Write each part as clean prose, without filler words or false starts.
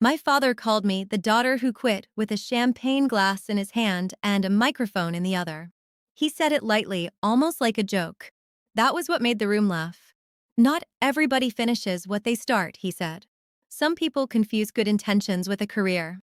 My father called me the daughter who quit with a champagne glass in his hand and a microphone in the other. He said it lightly, almost like a joke. That was what made the room laugh. Not everybody finishes what they start, he said. Some people confuse good intentions with a career.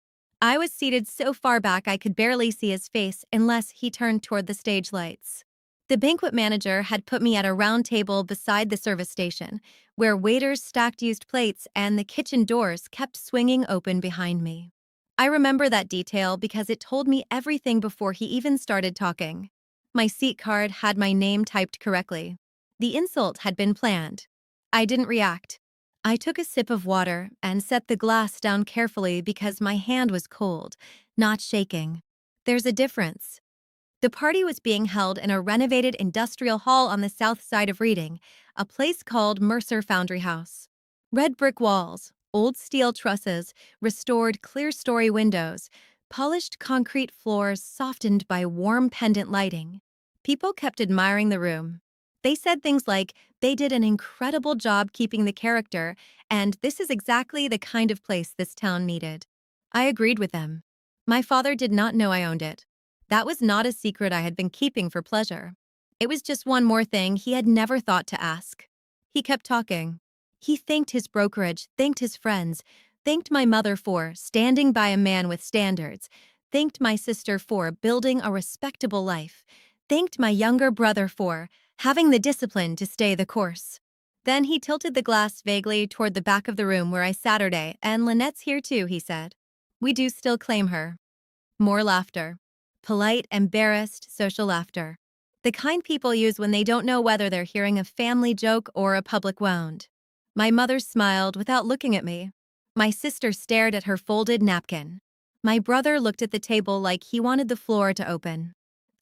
I was seated so far back I could barely see his face unless he turned toward the stage lights. The banquet manager had put me at a round table beside the service station, where waiters stacked used plates and the kitchen doors kept swinging open behind me. I remember that detail because it told me everything before he even started talking. My seat card had my name typed correctly. The insult had been planned. I didn't react. I took a sip of water and set the glass down carefully because my hand was cold, not shaking. There's a difference. The party was being held in a renovated industrial hall on the south side of Reading, a place called Mercer Foundry House. Red brick walls, old steel trusses, restored clear-story windows, polished concrete floors softened by warm pendant lighting. People kept admiring the room. They said things like, they did an incredible job keeping the character, and this is exactly the kind of place this town needed. I agreed with them. My father did not know I owned it. That was not a secret I had been keeping for pleasure. It was just one more thing he had never thought to ask. He kept talking. He thanked his brokerage, thanked his friends, thanked my mother for standing by a man with standards, thanked my sister for building a respectable life, thanked my younger brother for having the discipline to stay the course. Then he tilted the glass vaguely toward the back of the room where I sat today, and Lynette's here too, he said. We do still claim her. More laughter. Polite, embarrassed, social laughter. The kind people use when they don't know whether they're hearing a family joke or a public wound. My mother smiled without looking at me. My sister stared at her folded napkin. My brother looked at the table like he wanted the floor to open.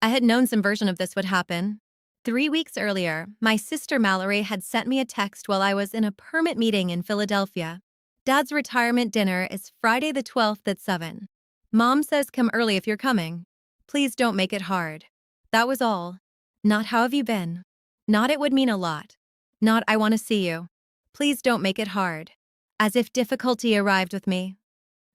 I had known some version of this would happen. 3 weeks earlier, my sister Mallory had sent me a text while I was in a permit meeting in Philadelphia. Dad's retirement dinner is Friday the 12th at 7. Mom says come early if you're coming. Please don't make it hard. That was all. Not how have you been? Not it would mean a lot. Not I want to see you. Please don't make it hard. As if difficulty arrived with me.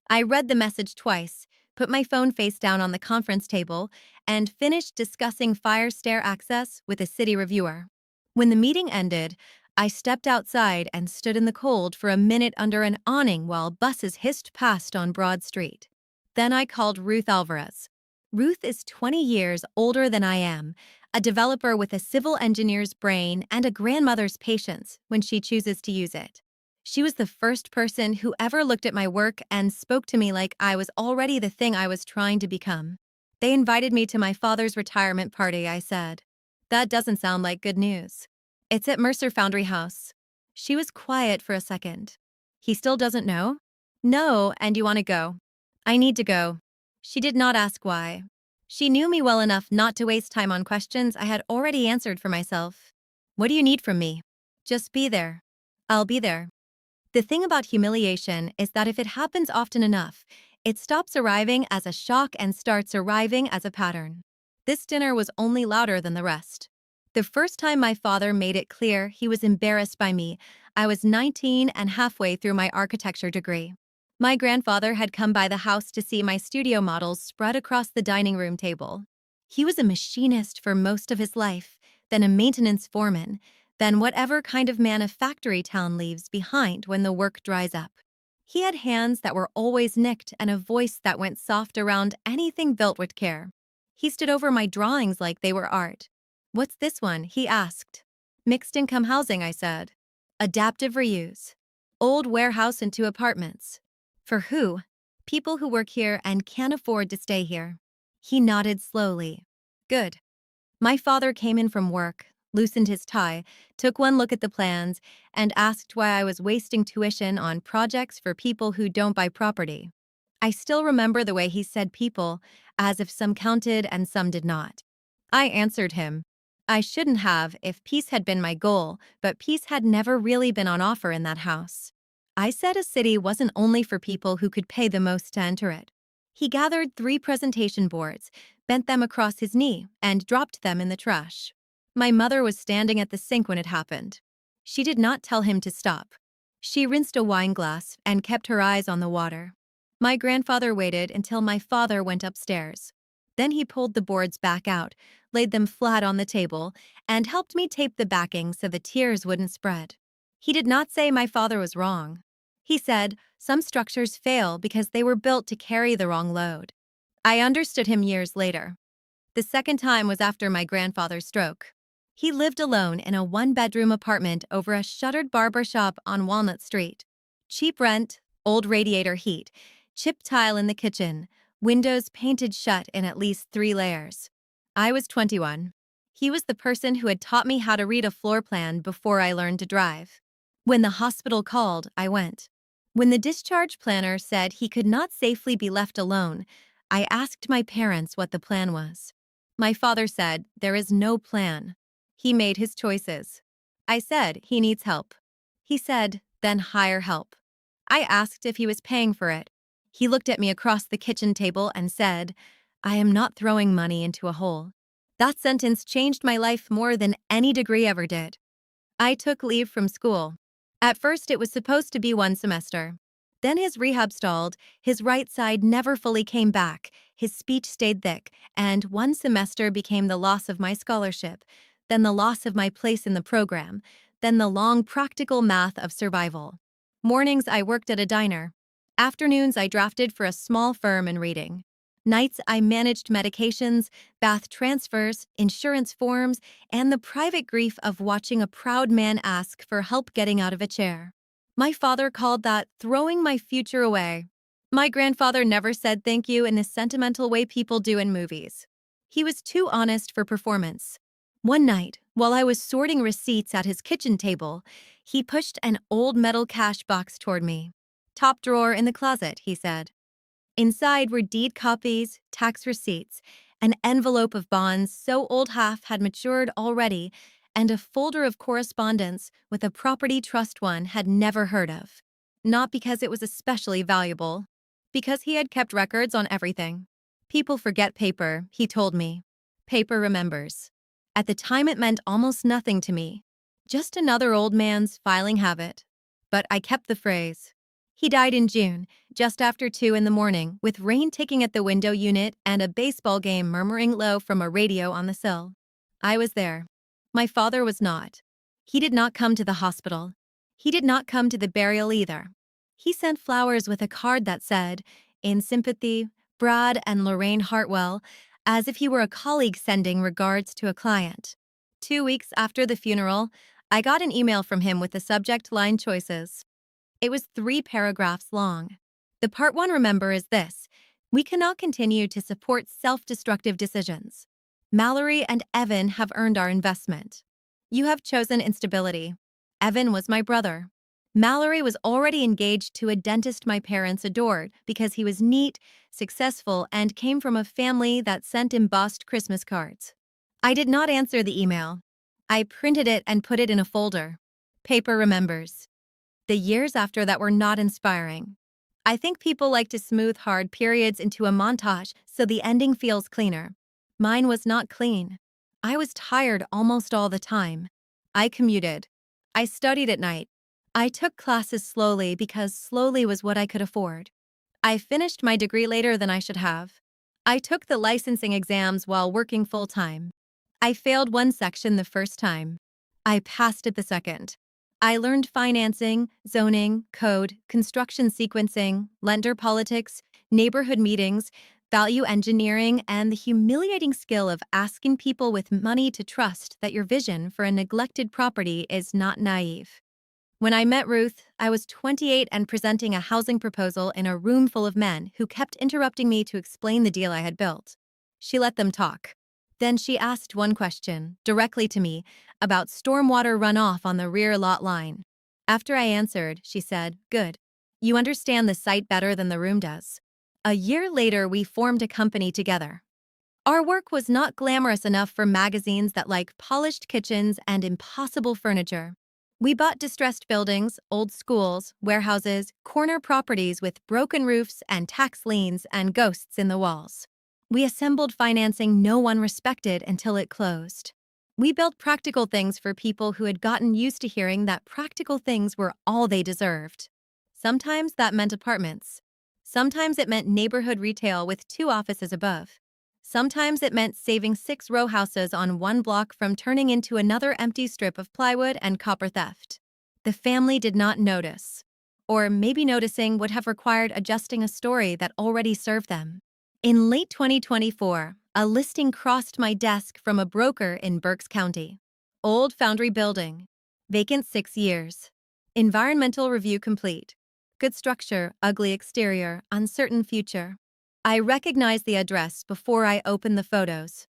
I read the message twice, put my phone face down on the conference table, and finished discussing fire stair access with a city reviewer. When the meeting ended, I stepped outside and stood in the cold for a minute under an awning while buses hissed past on Broad Street. Then I called Ruth Alvarez. Ruth is 20 years older than I am, a developer with a civil engineer's brain and a grandmother's patience when she chooses to use it. She was the first person who ever looked at my work and spoke to me like I was already the thing I was trying to become. They invited me to my father's retirement party, I said. That doesn't sound like good news. It's at Mercer Foundry House. She was quiet for a second. He still doesn't know? No, and you want to go? I need to go. She did not ask why. She knew me well enough not to waste time on questions I had already answered for myself. What do you need from me? Just be there. I'll be there. The thing about humiliation is that if it happens often enough, it stops arriving as a shock and starts arriving as a pattern. This dinner was only louder than the rest. The first time my father made it clear he was embarrassed by me, I was 19 and halfway through my architecture degree. My grandfather had come by the house to see my studio models spread across the dining room table. He was a machinist for most of his life, then a maintenance foreman, then whatever kind of man a factory town leaves behind when the work dries up. He had hands that were always nicked and a voice that went soft around anything built with care. He stood over my drawings like they were art. What's this one? He asked. Mixed income housing, I said. Adaptive reuse. Old warehouse into apartments. For who? People who work here and can't afford to stay here. He nodded slowly. Good. My father came in from work, loosened his tie, took one look at the plans, and asked why I was wasting tuition on projects for people who don't buy property. I still remember the way he said people, as if some counted and some did not. I answered him. I shouldn't have if peace had been my goal, but peace had never really been on offer in that house. I said a city wasn't only for people who could pay the most to enter it. He gathered 3 presentation boards, bent them across his knee, and dropped them in the trash. My mother was standing at the sink when it happened. She did not tell him to stop. She rinsed a wine glass and kept her eyes on the water. My grandfather waited until my father went upstairs. Then he pulled the boards back out, laid them flat on the table, and helped me tape the backing so the tears wouldn't spread. He did not say my father was wrong. He said some structures fail because they were built to carry the wrong load. I understood him years later. The second time was after my grandfather's stroke. He lived alone in a one-bedroom apartment over a shuttered barber shop on Walnut Street. Cheap rent, old radiator heat, chipped tile in the kitchen, windows painted shut in at least 3 layers. I was 21. He was the person who had taught me how to read a floor plan before I learned to drive. When the hospital called, I went. When the discharge planner said he could not safely be left alone, I asked my parents what the plan was. My father said, "There is no plan." He made his choices. I said, "He needs help." He said, "Then hire help." I asked if he was paying for it. He looked at me across the kitchen table and said, "I am not throwing money into a hole." That sentence changed my life more than any degree ever did. I took leave from school. At first, it was supposed to be 1 semester. Then his rehab stalled, his right side never fully came back, his speech stayed thick, and 1 semester became the loss of my scholarship, then the loss of my place in the program, then the long practical math of survival. Mornings I worked at a diner. Afternoons I drafted for a small firm in reading. Nights I managed medications, bath transfers, insurance forms, and the private grief of watching a proud man ask for help getting out of a chair. My father called that throwing my future away. My grandfather never said thank you in the sentimental way people do in movies. He was too honest for performance. One night, while I was sorting receipts at his kitchen table, he pushed an old metal cash box toward me. "Top drawer in the closet," he said. Inside were deed copies, tax receipts, an envelope of bonds so old half had matured already, and a folder of correspondence with a property trust one had never heard of. Not because it was especially valuable, because he had kept records on everything. People forget paper, he told me. Paper remembers. At the time it meant almost nothing to me. Just another old man's filing habit. But I kept the phrase. He died in June, just after 2 in the morning, with rain ticking at the window unit and a baseball game murmuring low from a radio on the sill. I was there. My father was not. He did not come to the hospital. He did not come to the burial either. He sent flowers with a card that said, "In sympathy, Brad and Lorraine Hartwell," as if he were a colleague sending regards to a client. 2 weeks after the funeral, I got an email from him with the subject line choices. It was 3 paragraphs long. The part 1 remember is this: "We cannot continue to support self-destructive decisions. Mallory and Evan have earned our investment. You have chosen instability. Evan was my brother. Mallory was already engaged to a dentist my parents adored because he was neat, successful, and came from a family that sent embossed Christmas cards." I did not answer the email. I printed it and put it in a folder. Paper remembers. The years after that were not inspiring. I think people like to smooth hard periods into a montage so the ending feels cleaner. Mine was not clean. I was tired almost all the time. I commuted. I studied at night. I took classes slowly because slowly was what I could afford. I finished my degree later than I should have. I took the licensing exams while working full-time. I failed one section the first time. I passed it the second. I learned financing, zoning, code, construction sequencing, lender politics, neighborhood meetings, value engineering, and the humiliating skill of asking people with money to trust that your vision for a neglected property is not naive. When I met Ruth, I was 28 and presenting a housing proposal in a room full of men who kept interrupting me to explain the deal I had built. She let them talk. Then she asked one question, directly to me, about stormwater runoff on the rear lot line. After I answered, she said, "Good. You understand the site better than the room does." A year later, we formed a company together. Our work was not glamorous enough for magazines that like polished kitchens and impossible furniture. We bought distressed buildings, old schools, warehouses, corner properties with broken roofs and tax liens and ghosts in the walls. We assembled financing no one respected until it closed. We built practical things for people who had gotten used to hearing that practical things were all they deserved. Sometimes that meant apartments. Sometimes it meant neighborhood retail with 2 offices above. Sometimes it meant saving 6 row houses on one block from turning into another empty strip of plywood and copper theft. The family did not notice. Or maybe noticing would have required adjusting a story that already served them. In late 2024, a listing crossed my desk from a broker in Berks County. Old foundry building. Vacant 6 years. Environmental review complete. Good structure, ugly exterior, uncertain future. I recognized the address before I opened the photos.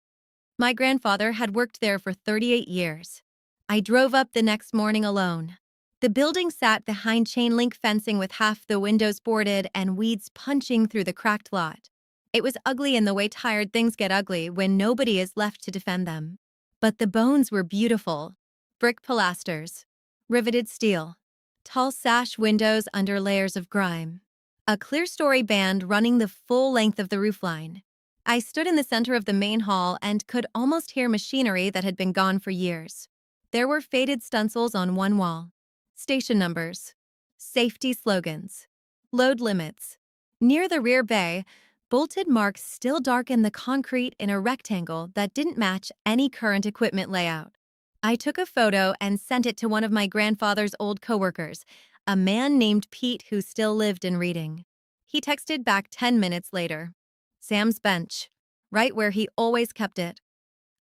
My grandfather had worked there for 38 years. I drove up the next morning alone. The building sat behind chain link fencing with half the windows boarded and weeds punching through the cracked lot. It was ugly in the way tired things get ugly when nobody is left to defend them. But the bones were beautiful. Brick pilasters, riveted steel, tall sash windows under layers of grime. A clear-story band running the full length of the roofline. I stood in the center of the main hall and could almost hear machinery that had been gone for years. There were faded stencils on one wall. Station numbers. Safety slogans. Load limits. Near the rear bay, bolted marks still darkened the concrete in a rectangle that didn't match any current equipment layout. I took a photo and sent it to one of my grandfather's old coworkers, a man named Pete who still lived in Reading. He texted back 10 minutes later. Sam's bench, right where he always kept it.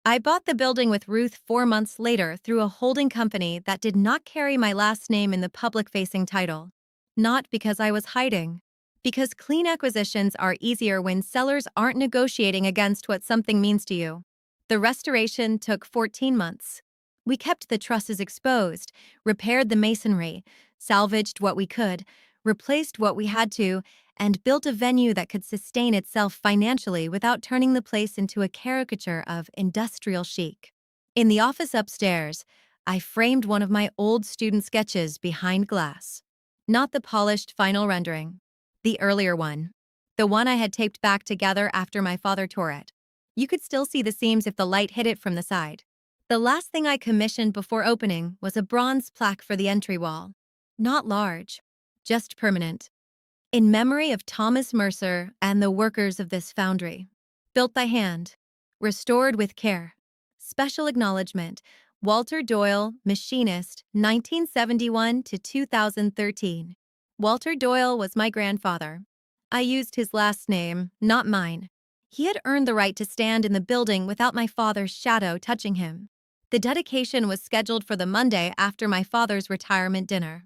I bought the building with Ruth 4 months later through a holding company that did not carry my last name in the public-facing title. Not because I was hiding. Because clean acquisitions are easier when sellers aren't negotiating against what something means to you. The restoration took 14 months. We kept the trusses exposed, repaired the masonry, salvaged what we could, replaced what we had to, and built a venue that could sustain itself financially without turning the place into a caricature of industrial chic. In the office upstairs, I framed one of my old student sketches behind glass. Not the polished final rendering. The earlier one. The one I had taped back together after my father tore it. You could still see the seams if the light hit it from the side. The last thing I commissioned before opening was a bronze plaque for the entry wall. Not large, just permanent. In memory of Thomas Mercer and the workers of this foundry. Built by hand. Restored with care. Special acknowledgement. Walter Doyle, machinist, 1971 to 2013. Walter Doyle was my grandfather. I used his last name, not mine. He had earned the right to stand in the building without my father's shadow touching him. The dedication was scheduled for the Monday after my father's retirement dinner.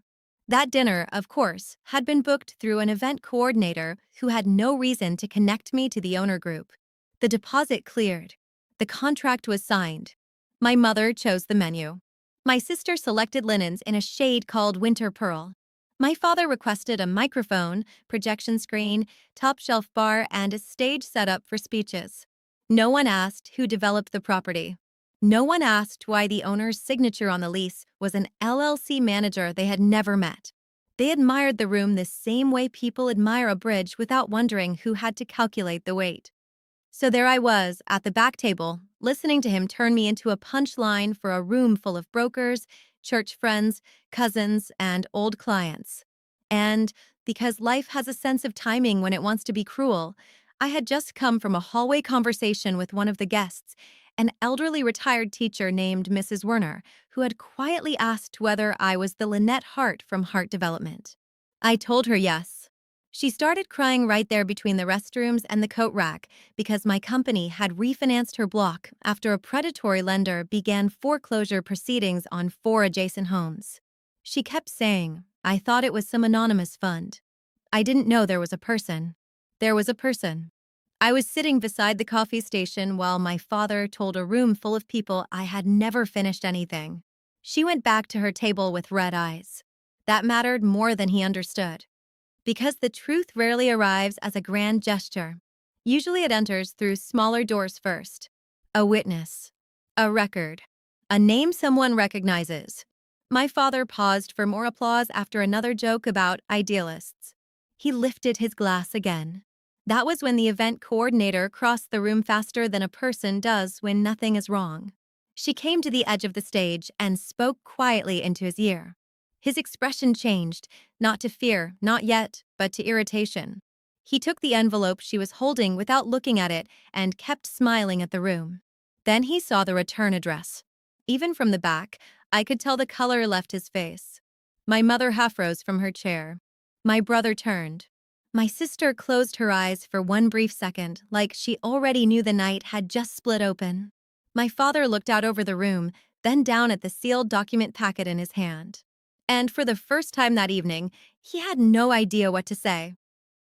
That dinner, of course, had been booked through an event coordinator who had no reason to connect me to the owner group. The deposit cleared. The contract was signed. My mother chose the menu. My sister selected linens in a shade called Winter Pearl. My father requested a microphone, projection screen, top-shelf bar, and a stage setup for speeches. No one asked who developed the property. No one asked why the owner's signature on the lease was an LLC manager they had never met. They admired the room the same way people admire a bridge without wondering who had to calculate the weight. So there I was, at the back table, listening to him turn me into a punchline for a room full of brokers, church friends, cousins, and old clients. And, because life has a sense of timing when it wants to be cruel, I had just come from a hallway conversation with one of the guests, an elderly retired teacher named Mrs. Werner, who had quietly asked whether I was the Lynette Hart from Heart Development. I told her yes. She started crying right there between the restrooms and the coat rack because my company had refinanced her block after a predatory lender began foreclosure proceedings on 4 adjacent homes. She kept saying, I thought it was some anonymous fund. I didn't know there was a person. There was a person. I was sitting beside the coffee station while my father told a room full of people I had never finished anything. She went back to her table with red eyes. That mattered more than he understood. Because the truth rarely arrives as a grand gesture. Usually it enters through smaller doors first. A witness. A record. A name someone recognizes. My father paused for more applause after another joke about idealists. He lifted his glass again. That was when the event coordinator crossed the room faster than a person does when nothing is wrong. She came to the edge of the stage and spoke quietly into his ear. His expression changed, not to fear, not yet, but to irritation. He took the envelope she was holding without looking at it and kept smiling at the room. Then he saw the return address. Even from the back, I could tell the color left his face. My mother half rose from her chair. My brother turned. My sister closed her eyes for one brief second, like she already knew the night had just split open. My father looked out over the room, then down at the sealed document packet in his hand. And for the first time that evening, he had no idea what to say.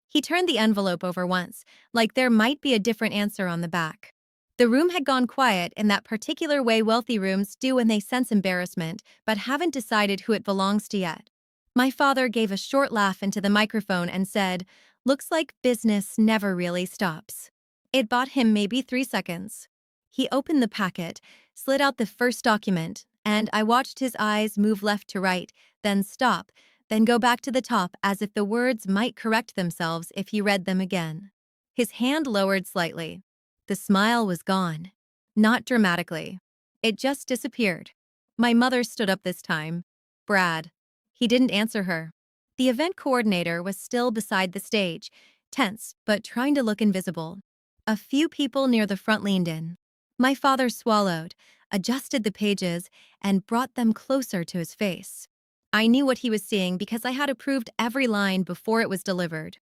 He turned the envelope over once, like there might be a different answer on the back. The room had gone quiet in that particular way wealthy rooms do when they sense embarrassment, but haven't decided who it belongs to yet. My father gave a short laugh into the microphone and said, "Looks like business never really stops." It bought him maybe 3 seconds. He opened the packet, slid out the first document, and I watched his eyes move left to right, then stop, then go back to the top as if the words might correct themselves if he read them again. His hand lowered slightly. The smile was gone. Not dramatically. It just disappeared. My mother stood up this time. "Brad." He didn't answer her. The event coordinator was still beside the stage, tense but trying to look invisible. A few people near the front leaned in. My father swallowed, adjusted the pages, and brought them closer to his face. I knew what he was seeing because I had approved every line before it was delivered.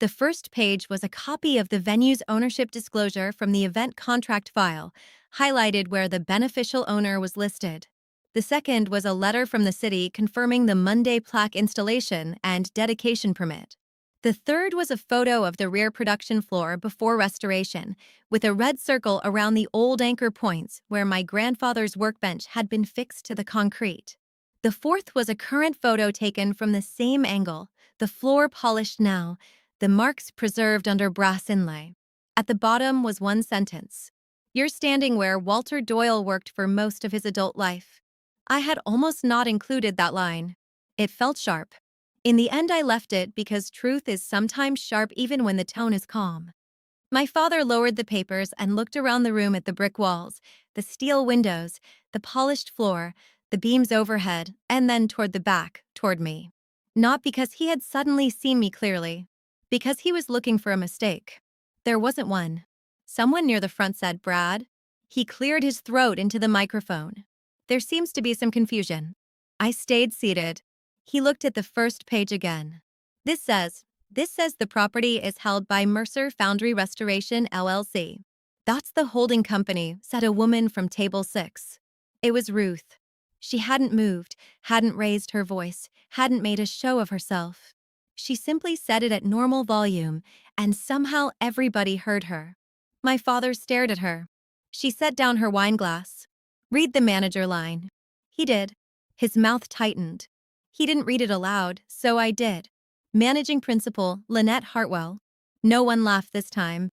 The first page was a copy of the venue's ownership disclosure from the event contract file, highlighted where the beneficial owner was listed. The second was a letter from the city confirming the Monday plaque installation and dedication permit. The third was a photo of the rear production floor before restoration, with a red circle around the old anchor points where my grandfather's workbench had been fixed to the concrete. The fourth was a current photo taken from the same angle, the floor polished now, the marks preserved under brass inlay. At the bottom was one sentence. "You're standing where Walter Doyle worked for most of his adult life." I had almost not included that line. It felt sharp. In the end, I left it because truth is sometimes sharp even when the tone is calm. My father lowered the papers and looked around the room at the brick walls, the steel windows, the polished floor, the beams overhead, and then toward the back, toward me. Not because he had suddenly seen me clearly, because he was looking for a mistake. There wasn't one. Someone near the front said, "Brad." He cleared his throat into the microphone. "There seems to be some confusion." I stayed seated. He looked at the first page again. This says the property is held by Mercer Foundry Restoration, LLC. "That's the holding company," said a woman from table 6. It was Ruth. She hadn't moved, hadn't raised her voice, hadn't made a show of herself. She simply said it at normal volume, and somehow everybody heard her. My father stared at her. She set down her wine glass. "Read the manager line." He did. His mouth tightened. He didn't read it aloud, so I did. "Managing Principal, Lynette Hartwell." No one laughed this time.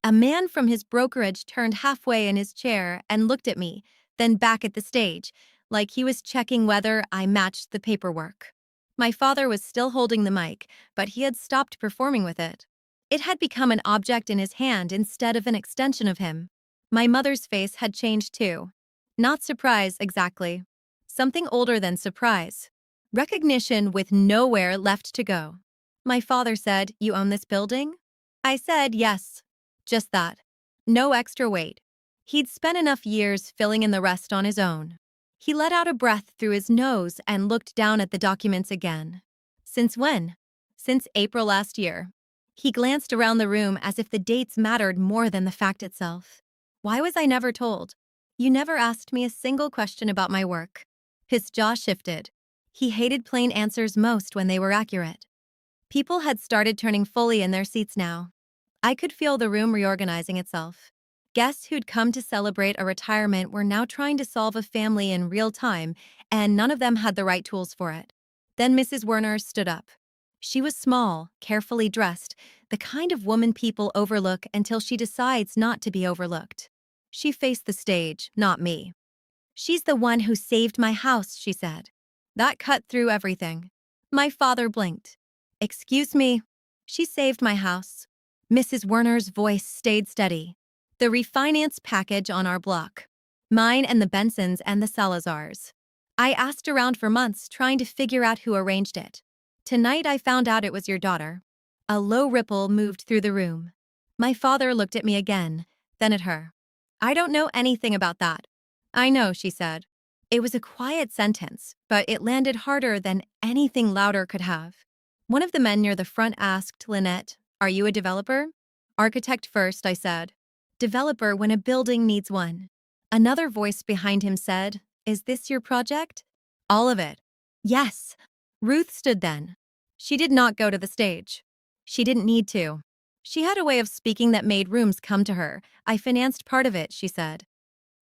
A man from his brokerage turned halfway in his chair and looked at me, then back at the stage, like he was checking whether I matched the paperwork. My father was still holding the mic, but he had stopped performing with it. It had become an object in his hand instead of an extension of him. My mother's face had changed too. Not surprise, exactly. Something older than surprise. Recognition with nowhere left to go. My father said, "You own this building?" I said yes. Just that. No extra weight. He'd spent enough years filling in the rest on his own. He let out a breath through his nose and looked down at the documents again. "Since when?" "Since April last year." He glanced around the room as if the dates mattered more than the fact itself. Why was I never told? "You never asked me a single question about my work." His jaw shifted. He hated plain answers most when they were accurate. People had started turning fully in their seats now. I could feel the room reorganizing itself. Guests who'd come to celebrate a retirement were now trying to solve a family in real time, and none of them had the right tools for it. Then Mrs. Werner stood up. She was small, carefully dressed, the kind of woman people overlook until she decides not to be overlooked. She faced the stage, not me. "She's the one who saved my house," she said. That cut through everything. My father blinked. "Excuse me." "She saved my house." Mrs. Werner's voice stayed steady. "The refinance package on our block." Mine and the Bensons and the Salazars. I asked around for months trying to figure out who arranged it. Tonight I found out it was your daughter. A low ripple moved through the room. My father looked at me again, then at her. I don't know anything about that. I know, she said. It was a quiet sentence, but it landed harder than anything louder could have. One of the men near the front asked Lynette, "Are you a developer?" "Architect first," I said. "Developer when a building needs one." Another voice behind him said, "Is this your project?" "All of it." "Yes." Ruth stood then. She did not go to the stage. She didn't need to. She had a way of speaking that made rooms come to her. "I financed part of it," she said.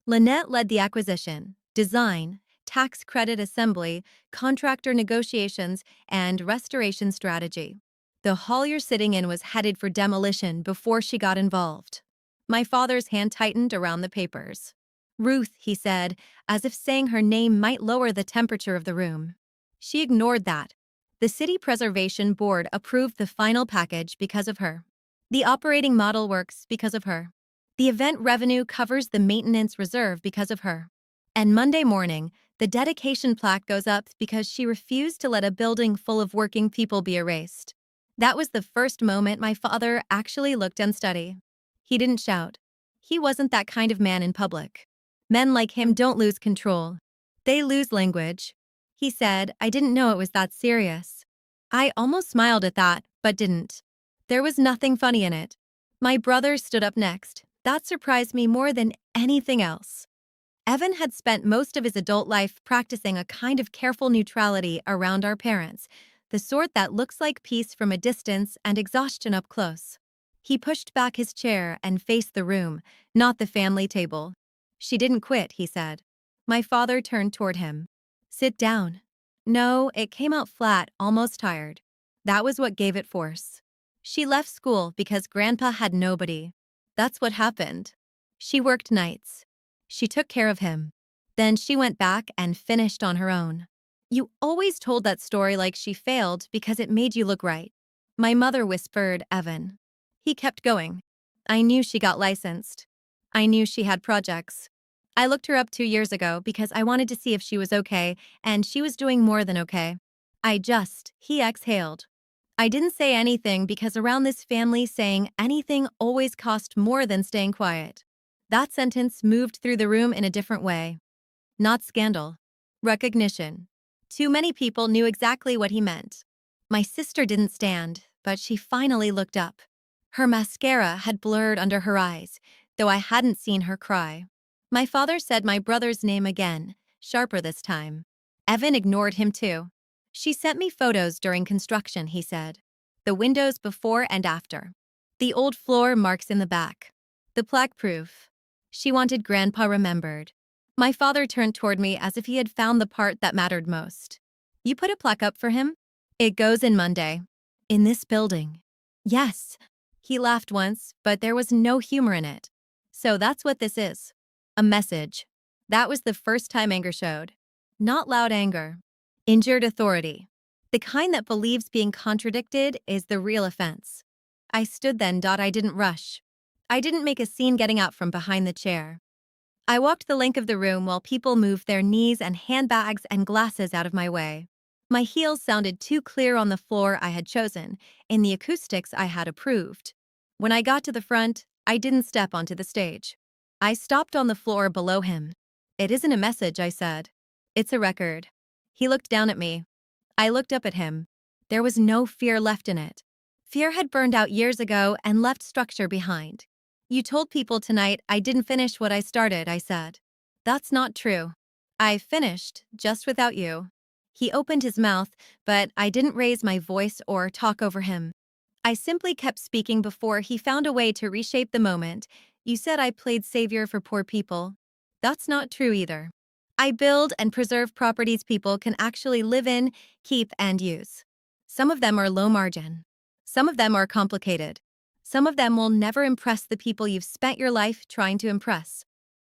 Lynette led the acquisition, design, tax credit assembly, contractor negotiations, and restoration strategy. The hall you're sitting in was headed for demolition before she got involved. My father's hand tightened around the papers. "Ruth," he said, as if saying her name might lower the temperature of the room. She ignored that. The City Preservation Board approved the final package because of her. The operating model works because of her. The event revenue covers the maintenance reserve because of her. And Monday morning, the dedication plaque goes up because she refused to let a building full of working people be erased. That was the first moment my father actually looked unsteady. He didn't shout. He wasn't that kind of man in public. Men like him don't lose control. They lose language. He said, "I didn't know it was that serious." I almost smiled at that, but didn't. There was nothing funny in it. My brother stood up next. That surprised me more than anything else. Evan had spent most of his adult life practicing a kind of careful neutrality around our parents, the sort that looks like peace from a distance and exhaustion up close. He pushed back his chair and faced the room, not the family table. "She didn't quit," he said. My father turned toward him. "Sit down." "No, it came out flat, almost tired. That was what gave it force. She left school because Grandpa had nobody. That's what happened. She worked nights. She took care of him. Then she went back and finished on her own. You always told that story like she failed because it made you look right." My mother whispered, "Evan." He kept going. "I knew she got licensed. I knew she had projects. I looked her up 2 years ago because I wanted to see if she was okay, and she was doing more than okay. He exhaled. I didn't say anything because around this family saying anything always cost more than staying quiet." That sentence moved through the room in a different way. Not scandal. Recognition. Too many people knew exactly what he meant. My sister didn't stand, but she finally looked up. Her mascara had blurred under her eyes, though I hadn't seen her cry. My father said my brother's name again, sharper this time. Evan ignored him too. "She sent me photos during construction," he said. "The windows before and after. The old floor marks in the back. The plaque proof. She wanted Grandpa remembered." My father turned toward me as if he had found the part that mattered most. "You put a plaque up for him?" "It goes in Monday." "In this building?" "Yes." He laughed once, but there was no humor in it. "So that's what this is. A message." That was the first time anger showed. Not loud anger. Injured authority. The kind that believes being contradicted is the real offense. I stood then. I didn't rush. I didn't make a scene getting out from behind the chair. I walked the length of the room while people moved their knees and handbags and glasses out of my way. My heels sounded too clear on the floor I had chosen, in the acoustics I had approved. When I got to the front, I didn't step onto the stage. I stopped on the floor below him. "It isn't a message," I said. "It's a record." He looked down at me. I looked up at him. There was no fear left in it. Fear had burned out years ago and left structure behind. "You told people tonight I didn't finish what I started," I said. "That's not true. I finished, just without you." He opened his mouth, but I didn't raise my voice or talk over him. I simply kept speaking before he found a way to reshape the moment. "You said I played savior for poor people. That's not true either. I build and preserve properties people can actually live in, keep, and use. Some of them are low margin. Some of them are complicated. Some of them will never impress the people you've spent your life trying to impress.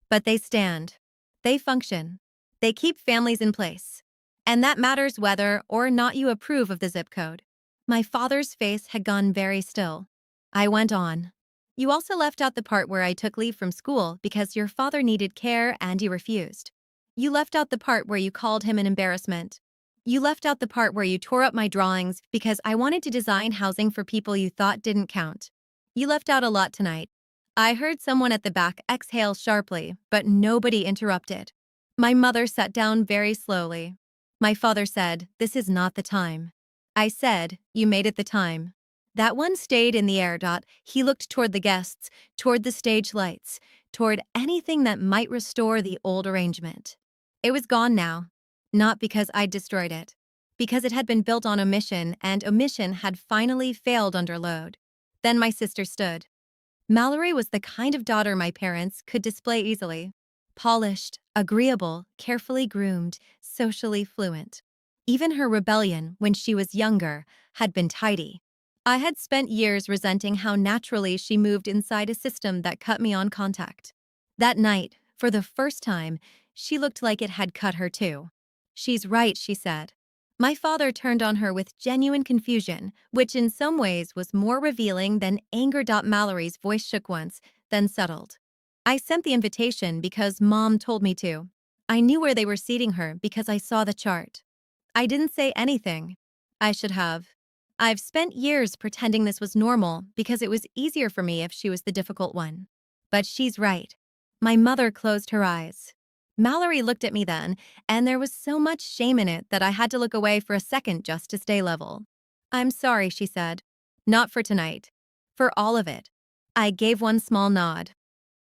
But they stand. They function. They keep families in place. And that matters whether or not you approve of the zip code." My father's face had gone very still. I went on. You also left out the part where I took leave from school because your father needed care and you refused. You left out the part where you called him an embarrassment. You left out the part where you tore up my drawings because I wanted to design housing for people you thought didn't count. You left out a lot tonight. I heard someone at the back exhale sharply, but nobody interrupted. My mother sat down very slowly. My father said, "This is not the time." I said, "You made it the time." That one stayed in the air. He looked toward the guests, toward the stage lights, toward anything that might restore the old arrangement. It was gone now, not because I'd destroyed it, because it had been built on omission, and omission had finally failed under load. Then my sister stood. Mallory was the kind of daughter my parents could display easily. Polished, agreeable, carefully groomed, socially fluent. Even her rebellion, when she was younger, had been tidy. I had spent years resenting how naturally she moved inside a system that cut me on contact. That night, for the first time, she looked like it had cut her too. "She's right," she said. My father turned on her with genuine confusion, which in some ways was more revealing than anger. Mallory's voice shook once, then settled. "I sent the invitation because Mom told me to. I knew where they were seating her because I saw the chart. I didn't say anything. I should have. I've spent years pretending this was normal because it was easier for me if she was the difficult one. But she's right." My mother closed her eyes. Mallory looked at me then, and there was so much shame in it that I had to look away for a second just to stay level. "I'm sorry," she said. "Not for tonight. For all of it." I gave one small nod.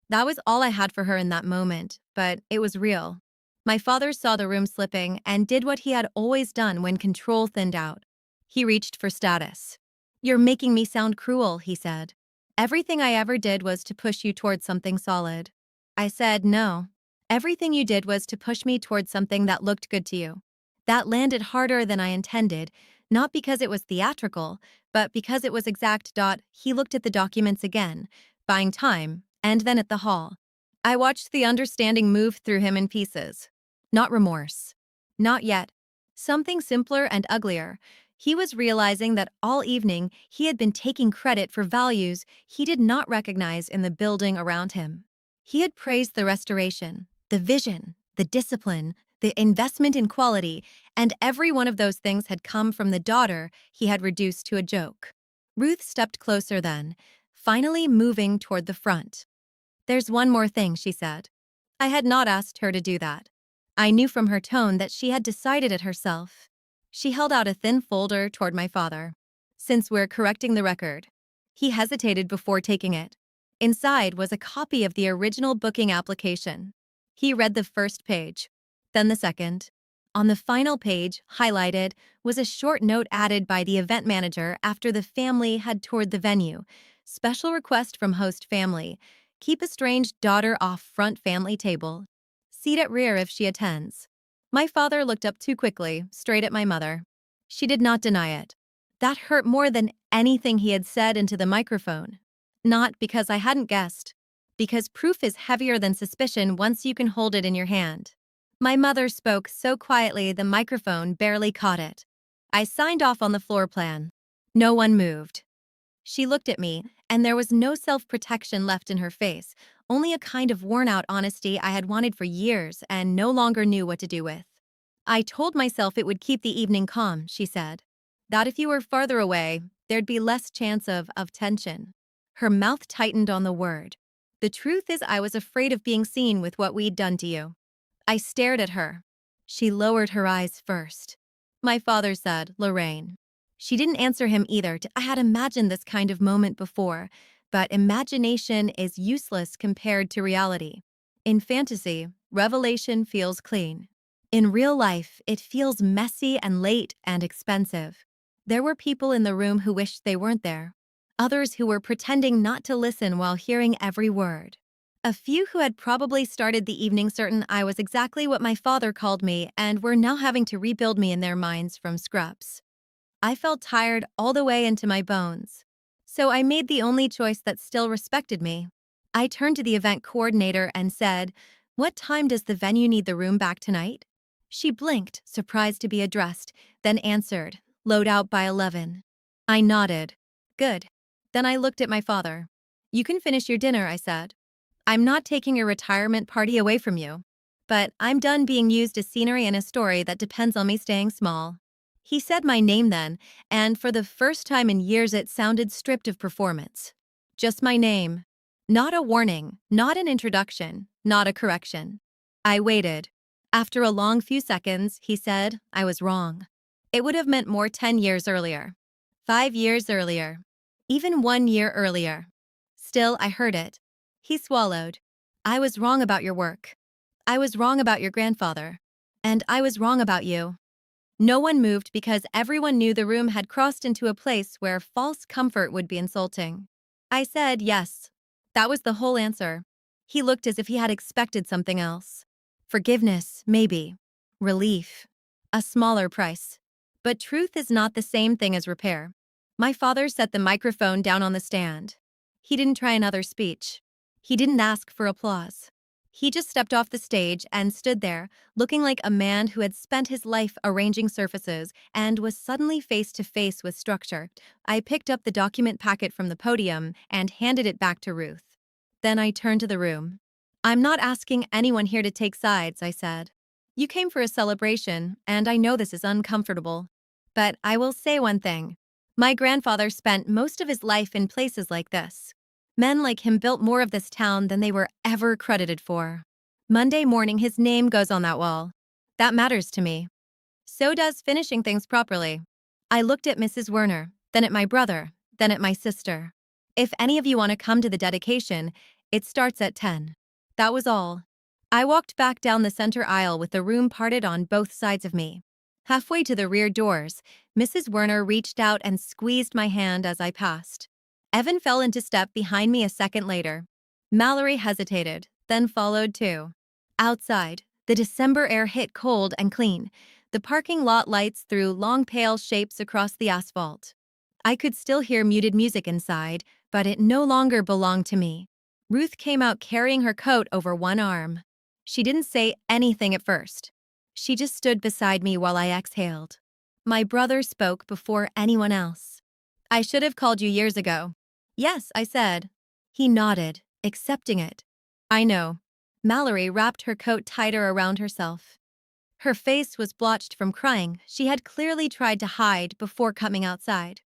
That was all I had for her in that moment, but it was real. My father saw the room slipping and did what he had always done when control thinned out. He reached for status. "You're making me sound cruel," he said. "Everything I ever did was to push you towards something solid." I said, "No. Everything you did was to push me towards something that looked good to you." That landed harder than I intended, not because it was theatrical, but because it was exact. He looked at the documents again, buying time, and then at the hall. I watched the understanding move through him in pieces. Not remorse. Not yet. Something simpler and uglier. He was realizing that all evening he had been taking credit for values he did not recognize in the building around him. He had praised the restoration, the vision, the discipline, the investment in quality, and every one of those things had come from the daughter he had reduced to a joke. Ruth stepped closer then, finally moving toward the front. "There's one more thing," she said. I had not asked her to do that. I knew from her tone that she had decided it herself. She held out a thin folder toward my father. "Since we're correcting the record." He hesitated before taking it. Inside was a copy of the original booking application. He read the first page, then the second. On the final page, highlighted, was a short note added by the event manager after the family had toured the venue. "Special request from host family. Keep estranged daughter off front family table. Seat at rear if she attends." My father looked up too quickly, straight at my mother. She did not deny it. That hurt more than anything he had said into the microphone. Not because I hadn't guessed. Because proof is heavier than suspicion once you can hold it in your hand. My mother spoke so quietly the microphone barely caught it. "I signed off on the floor plan." No one moved. She looked at me, and there was no self-protection left in her face, only a kind of worn-out honesty I had wanted for years and no longer knew what to do with. "I told myself it would keep the evening calm," she said. "That if you were farther away, there'd be less chance of tension." Her mouth tightened on the word. "The truth is I was afraid of being seen with what we'd done to you." I stared at her. She lowered her eyes first. "My father said, Lorraine." She didn't answer him either. I had imagined this kind of moment before, but imagination is useless compared to reality. In fantasy, revelation feels clean. In real life, it feels messy and late and expensive. There were people in the room who wished they weren't there. Others who were pretending not to listen while hearing every word. A few who had probably started the evening certain I was exactly what my father called me and were now having to rebuild me in their minds from scraps. I felt tired all the way into my bones. So I made the only choice that still respected me. I turned to the event coordinator and said, "What time does the venue need the room back tonight?" She blinked, surprised to be addressed, then answered, "Load out by 11." I nodded. "Good." Then I looked at my father. You can finish your dinner, I said. I'm not taking your retirement party away from you. But I'm done being used as scenery in a story that depends on me staying small. He said my name then, and for the first time in years it sounded stripped of performance. Just my name. Not a warning, not an introduction, not a correction. I waited. After a long few seconds, he said I was wrong. It would have meant more 10 years earlier. 5 years earlier. Even 1 year earlier. Still, I heard it. He swallowed. I was wrong about your work. I was wrong about your grandfather. And I was wrong about you. No one moved because everyone knew the room had crossed into a place where false comfort would be insulting. I said yes. That was the whole answer. He looked as if he had expected something else. Forgiveness, maybe. Relief. A smaller price. But truth is not the same thing as repair. My father set the microphone down on the stand. He didn't try another speech. He didn't ask for applause. He just stepped off the stage and stood there, looking like a man who had spent his life arranging surfaces and was suddenly face to face with structure. I picked up the document packet from the podium and handed it back to Ruth. Then I turned to the room. I'm not asking anyone here to take sides, I said. You came for a celebration, and I know this is uncomfortable. But I will say one thing. My grandfather spent most of his life in places like this. Men like him built more of this town than they were ever credited for. Monday morning, his name goes on that wall. That matters to me. So does finishing things properly. I looked at Mrs. Werner, then at my brother, then at my sister. If any of you want to come to the dedication, it starts at 10. That was all. I walked back down the center aisle with the room parted on both sides of me. Halfway to the rear doors, Mrs. Werner reached out and squeezed my hand as I passed. Evan fell into step behind me a second later. Mallory hesitated, then followed too. Outside, the December air hit cold and clean. The parking lot lights threw long pale shapes across the asphalt. I could still hear muted music inside, but it no longer belonged to me. Ruth came out carrying her coat over one arm. She didn't say anything at first. She just stood beside me while I exhaled. My brother spoke before anyone else. I should have called you years ago. Yes, I said. He nodded, accepting it. I know. Mallory wrapped her coat tighter around herself. Her face was blotched from crying she had clearly tried to hide before coming outside.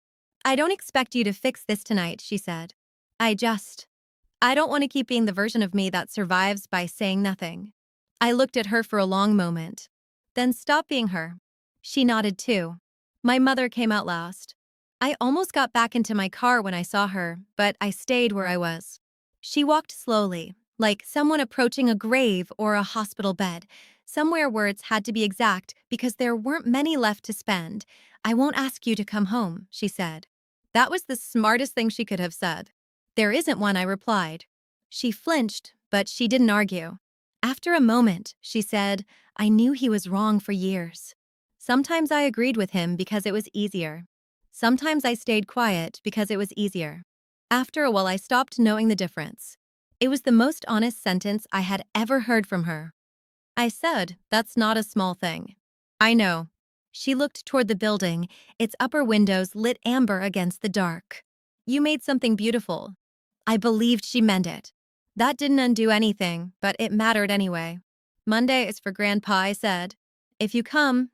I don't expect you to fix this tonight, she said. I don't want to keep being the version of me that survives by saying nothing. I looked at her for a long moment. Then stopped being her. She nodded too. My mother came out last. I almost got back into my car when I saw her, but I stayed where I was. She walked slowly, like someone approaching a grave or a hospital bed. Somewhere words had to be exact because there weren't many left to spend. I won't ask you to come home, she said. That was the smartest thing she could have said. There isn't one, I replied. She flinched, but she didn't argue. After a moment, she said, I knew he was wrong for years. Sometimes I agreed with him because it was easier. Sometimes I stayed quiet because it was easier. After a while, I stopped knowing the difference. It was the most honest sentence I had ever heard from her. I said, that's not a small thing. I know. She looked toward the building, its upper windows lit amber against the dark. You made something beautiful. I believed she meant it. That didn't undo anything, but it mattered anyway. Monday is for Grandpa, I said. If you come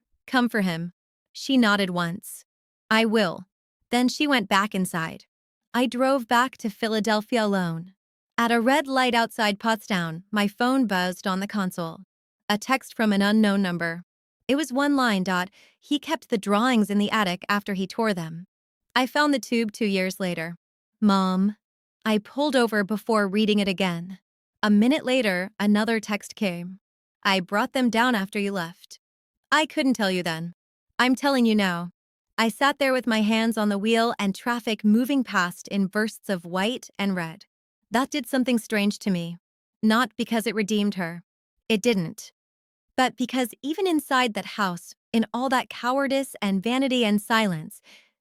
for him. She nodded once. I will. Then she went back inside. I drove back to Philadelphia alone. At a red light outside Pottstown, my phone buzzed on the console. A text from an unknown number. It was one line. He kept the drawings in the attic after he tore them. I found the tube 2 years later. Mom. I pulled over before reading it again. A minute later, another text came. I brought them down after you left. I couldn't tell you then. I'm telling you now. I sat there with my hands on the wheel and traffic moving past in bursts of white and red. That did something strange to me. Not because it redeemed her. It didn't. But because even inside that house, in all that cowardice and vanity and silence,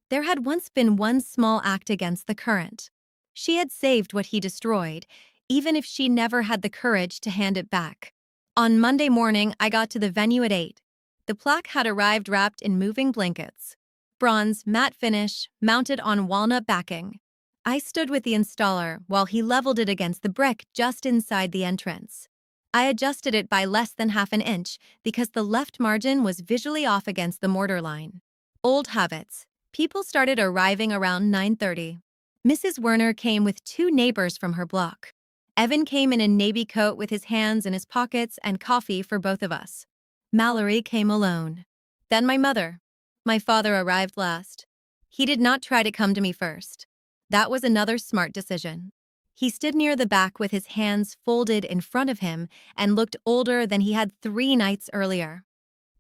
there had once been one small act against the current. She had saved what he destroyed, even if she never had the courage to hand it back. On Monday morning, I got to the venue at 8. The plaque had arrived wrapped in moving blankets. Bronze, matte finish, mounted on walnut backing. I stood with the installer while he leveled it against the brick just inside the entrance. I adjusted it by less than half an inch because the left margin was visually off against the mortar line. Old habits. People started arriving around 9:30. Mrs. Werner came with two neighbors from her block. Evan came in a navy coat with his hands in his pockets and coffee for both of us. Mallory came alone. Then my mother. My father arrived last. He did not try to come to me first. That was another smart decision. He stood near the back with his hands folded in front of him and looked older than he had 3 nights earlier.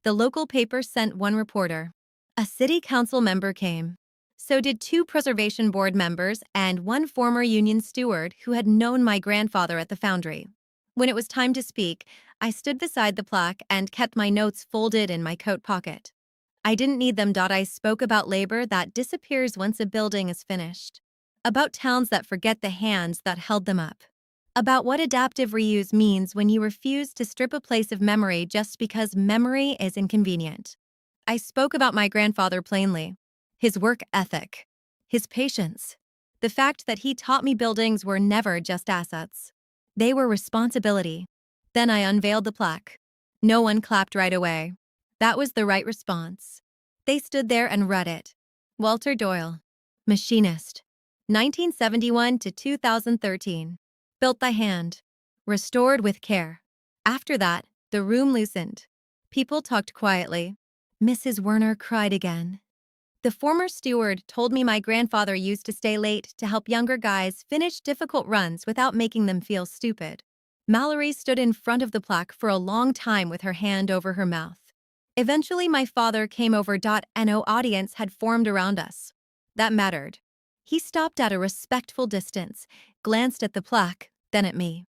The local paper sent one reporter. A city council member came. So did two preservation board members and one former union steward who had known my grandfather at the foundry. When it was time to speak, I stood beside the plaque and kept my notes folded in my coat pocket. I didn't need them. I spoke about labor that disappears once a building is finished. About towns that forget the hands that held them up. About what adaptive reuse means when you refuse to strip a place of memory just because memory is inconvenient. I spoke about my grandfather plainly. His work ethic. His patience. The fact that he taught me buildings were never just assets. They were responsibility. Then I unveiled the plaque. No one clapped right away. That was the right response. They stood there and read it. Walter Doyle. Machinist. 1971 to 2013. Built by hand. Restored with care. After that, the room loosened. People talked quietly. Mrs. Werner cried again. The former steward told me my grandfather used to stay late to help younger guys finish difficult runs without making them feel stupid. Mallory stood in front of the plaque for a long time with her hand over her mouth. Eventually, my father came over. No audience had formed around us. That mattered. He stopped at a respectful distance, glanced at the plaque, then at me.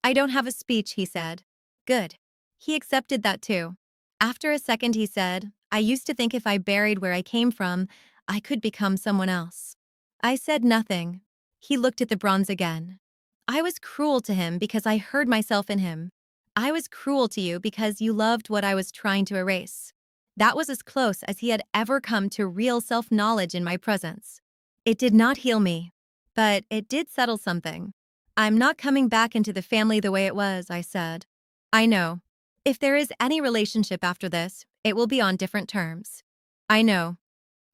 I don't have a speech, he said. Good. He accepted that too. After a second, he said, I used to think if I buried where I came from, I could become someone else. I said nothing. He looked at the bronze again. I was cruel to him because I heard myself in him. I was cruel to you because you loved what I was trying to erase. That was as close as he had ever come to real self-knowledge in my presence. It did not heal me, but it did settle something. I'm not coming back into the family the way it was, I said. I know. If there is any relationship after this, it will be on different terms. I know.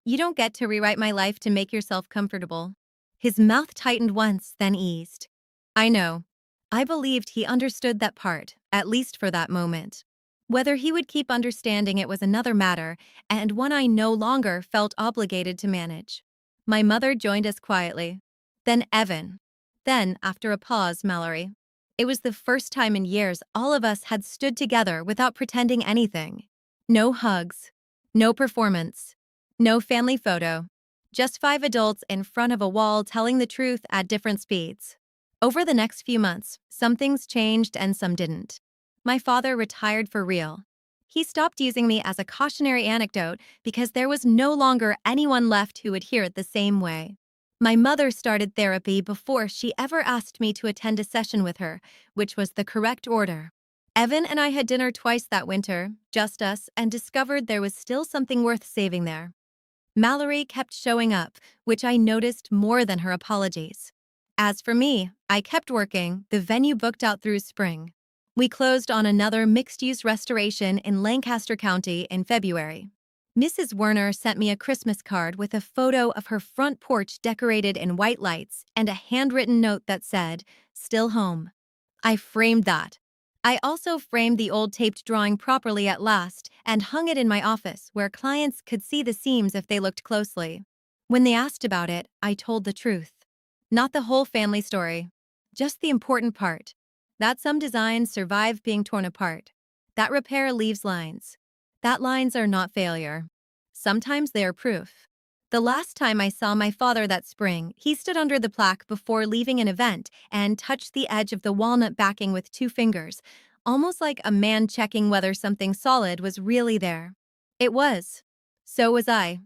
You don't get to rewrite my life to make yourself comfortable. His mouth tightened once, then eased. I know. I believed he understood that part, at least for that moment. Whether he would keep understanding it was another matter, and one I no longer felt obligated to manage. My mother joined us quietly. Then Evan. Then, after a pause, Mallory. It was the first time in years all of us had stood together without pretending anything. No hugs. No performance. No family photo. Just 5 adults in front of a wall telling the truth at different speeds. Over the next few months, some things changed and some didn't. My father retired for real. He stopped using me as a cautionary anecdote because there was no longer anyone left who would hear it the same way. My mother started therapy before she ever asked me to attend a session with her, which was the correct order. Evan and I had dinner twice that winter, just us, and discovered there was still something worth saving there. Mallory kept showing up, which I noticed more than her apologies. As for me, I kept working, the venue booked out through spring. We closed on another mixed-use restoration in Lancaster County in February. Mrs. Werner sent me a Christmas card with a photo of her front porch decorated in white lights and a handwritten note that said, "Still home." I framed that. I also framed the old taped drawing properly at last and hung it in my office where clients could see the seams if they looked closely. When they asked about it, I told the truth. Not the whole family story, just the important part. That some designs survive being torn apart. That repair leaves lines. That lines are not failure. Sometimes they are proof. The last time I saw my father that spring, he stood under the plaque before leaving an event and touched the edge of the walnut backing with 2 fingers, almost like a man checking whether something solid was really there. It was. So was I.